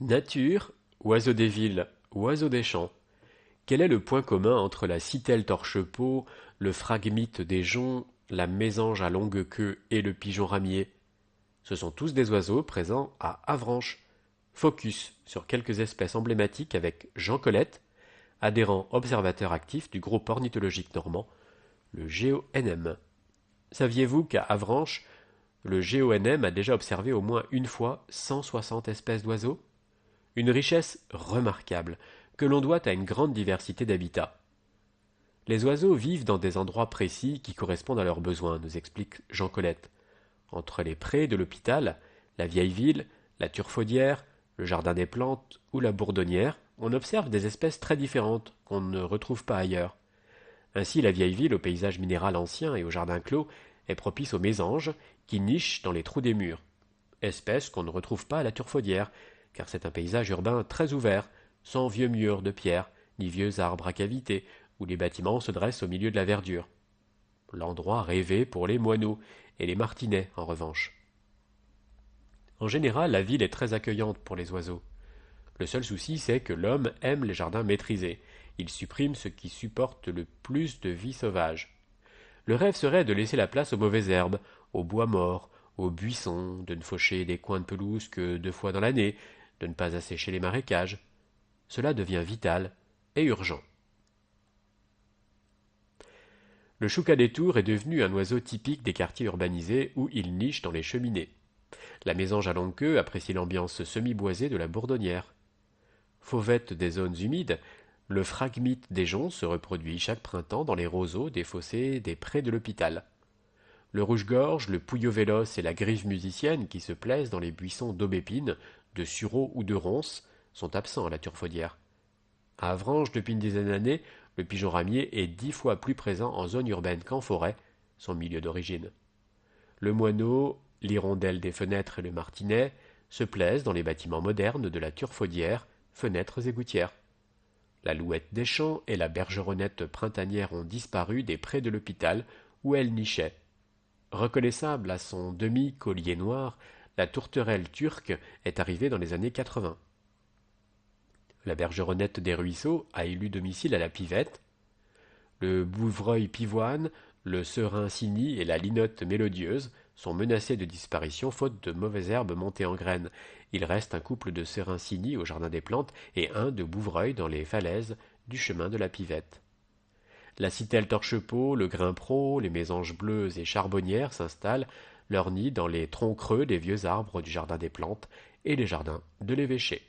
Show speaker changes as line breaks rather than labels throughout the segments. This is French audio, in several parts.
Nature, oiseau des villes, oiseau des champs. Quel est le point commun entre la citelle torche-peau, le phragmite des joncs, la mésange à longue queue et le pigeon ramier? Ce sont tous des oiseaux présents à Avranches. Focus sur quelques espèces emblématiques avec Jean Colette, adhérent observateur actif du groupe ornithologique normand, le GONM. Saviez-vous qu'à Avranches, le GONM a déjà observé au moins une fois 160 espèces d'oiseaux? Une richesse remarquable que l'on doit à une grande diversité d'habitats. Les oiseaux vivent dans des endroits précis qui correspondent à leurs besoins, nous explique Jean Colette. Entre les prés de l'hôpital, la vieille ville, la Turfaudière, le jardin des plantes ou la Bourdonnière, on observe des espèces très différentes qu'on ne retrouve pas ailleurs. Ainsi, la vieille ville, au paysage minéral ancien et au jardin clos, est propice aux mésanges qui nichent dans les trous des murs, espèces qu'on ne retrouve pas à la Turfaudière, car c'est un paysage urbain très ouvert, sans vieux murs de pierre, ni vieux arbres à cavités, où les bâtiments se dressent au milieu de la verdure. L'endroit rêvé pour les moineaux et les martinets, en revanche. En général, la ville est très accueillante pour les oiseaux. Le seul souci, c'est que l'homme aime les jardins maîtrisés. Il supprime ce qui supporte le plus de vie sauvage. Le rêve serait de laisser la place aux mauvaises herbes, aux bois morts, aux buissons, de ne faucher des coins de pelouse que 2 fois dans l'année, de ne pas assécher les marécages. Cela devient vital et urgent. Le choucas des tours est devenu un oiseau typique des quartiers urbanisés où il niche dans les cheminées. La mésange à longue queue apprécie l'ambiance semi-boisée de la Bourdonnière. Fauvette des zones humides, le phragmite des joncs se reproduit chaque printemps dans les roseaux des fossés des prés de l'hôpital. Le rouge-gorge, le pouillot véloce et la grive musicienne qui se plaisent dans les buissons d'aubépine, de sureau ou de ronces sont absents à la Turfaudière. À Avranches, depuis une dizaine d'années, le pigeon ramier est 10 fois plus présent en zone urbaine qu'en forêt, son milieu d'origine. Le moineau, l'hirondelle des fenêtres et le martinet se plaisent dans les bâtiments modernes de la Turfaudière, fenêtres et gouttières. La louette des champs et la bergeronnette printanière ont disparu des prés de l'hôpital où elles nichaient. Reconnaissable à son demi-collier noir, la tourterelle turque est arrivée dans les années 80. La bergeronnette des ruisseaux a élu domicile à la pivette. Le bouvreuil pivoine, le serin cygni et la linotte mélodieuse sont menacés de disparition faute de mauvaises herbes montées en graines. Il reste un couple de serin cygni au jardin des plantes et un de bouvreuil dans les falaises du chemin de la pivette. La citelle torche-peau, le grimpro, les mésanges bleues et charbonnières s'installent leur nid dans les troncs creux des vieux arbres du jardin des plantes et les jardins de l'évêché.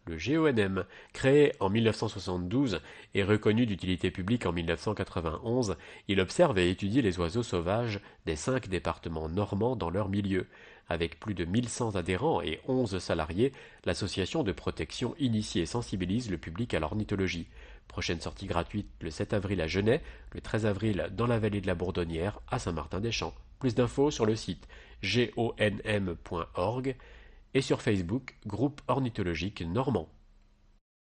Le GONM, créé en 1972 et reconnu d'utilité publique en 1991, il observe et étudie les oiseaux sauvages des 5 départements normands dans leur milieu. Avec plus de 1100 adhérents et 11 salariés, l'association de protection initie et sensibilise le public à l'ornithologie. Prochaine sortie gratuite le 7 avril à Genêt, le 13 avril dans la vallée de la Bourdonnière à Saint-Martin-des-Champs. Plus d'infos sur le site gonm.org et sur Facebook, groupe ornithologique normand.